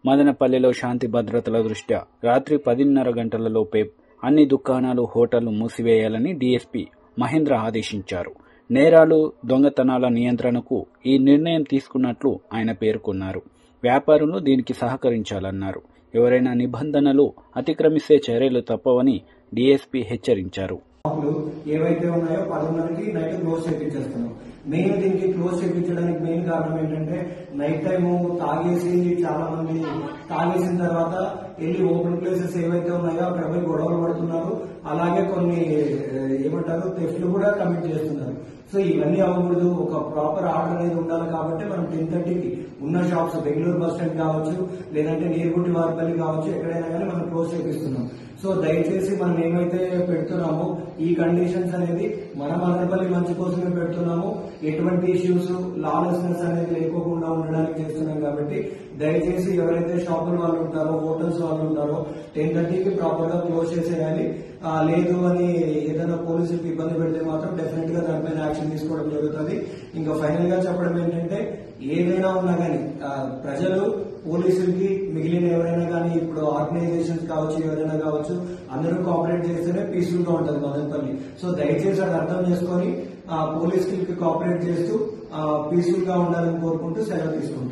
మదనపల్లిలో శాంతి భద్రతల దృష్ట్యా రాత్రి 10:30 గంటలలోపే అన్ని దుకాణాలు, హోటళ్లు మూసివేయాలని డీఎస్పీ మహేంద్ర ఆదేశించారు. నేరాలు, దొంగతనాల నియంత్రణకు ఈ నిర్ణయం తీసుకున్నట్లు ఆయన పేర్కొన్నారు. వ్యాపారులు దీనికి సహకరించాలన్నారు. ఎవరైనా నిబంధనలు అతిక్రమిస్తే చర్యలు తప్పవని డీఎస్పీ హెచ్చరించారు. ఏవైతే ఉన్నాయో 10:30కి నైట్ క్లోజ్ చేయించేస్తున్నాం. మెయిన్ దీనికి క్లోజ్ చేయించడానికి మెయిన్ కారణం ఏంటంటే నైట్ టైం తాగేసి చాలా మంది తాగేసిన తర్వాత వెళ్ళి ఓపెన్ ప్లేసెస్ ఏవైతే ఉన్నాయో అక్కడ పోయి గొడవలు పడుతున్నారు. అలాగే కొన్ని ఏమంటారు థెఫ్ట్లు కూడా కమిట్ చేస్తున్నారు. సో ఇవన్నీ అవ్వకూడదు. ఒక ప్రాపర్ ఆర్డర్ అనేది ఉండాలి. కాబట్టి మనం 10:30కి ఉన్న షాప్స్ బెంగళూరు బస్ స్టాండ్ కావచ్చు, లేదంటే నీరుగుంటి వారిపల్లి కావచ్చు, ఎక్కడైనా కానీ మనం క్లోజ్ చేపిస్తున్నాం. సో దయచేసి మనం ఏమైతే పెడుతున్నామో ఈ కండిషన్స్ అనేది మన మదనపల్లి మంచి కోసమే పెడుతున్నాము. ఎటువంటి ఇష్యూస్, లాలెస్నెస్ అనేది లేకోకుండా ఉండడానికి చేస్తున్నాం. కాబట్టి దయచేసి ఎవరైతే షాపుల వాళ్ళు ఉంటారో, హోటల్స్ వాళ్ళు ఉంటారో 10:30కి ప్రాపర్ గా క్లోజ్ చేసేయాలి. లేదు అని ఏదైనా పోలీసులకు ఇబ్బంది పెడితే మాత్రం డెఫినెట్ గా దానిపైన యాక్షన్ తీసుకోవడం జరుగుతుంది. ఇంకా ఫైనల్ గా చెప్పడం ఏంటంటే ఏదైనా ఉన్నా కానీ ప్రజలు పోలీసులకి మిగిలిన ఎవరైనా కానీ ఇప్పుడు ఆర్గనైజేషన్స్ కావచ్చు, ఎవరైనా కావచ్చు, అందరూ కోఆపరేట్ చేస్తేనే పీస్ఫుల్ గా ఉంటుంది మదనపల్లి. సో దయచేసి అది అర్థం చేసుకుని పోలీసులకి కోఆపరేట్ చేస్తూ పీస్ఫుల్ గా ఉండాలని కోరుకుంటూ సెలవు తీసుకుంటున్నాం.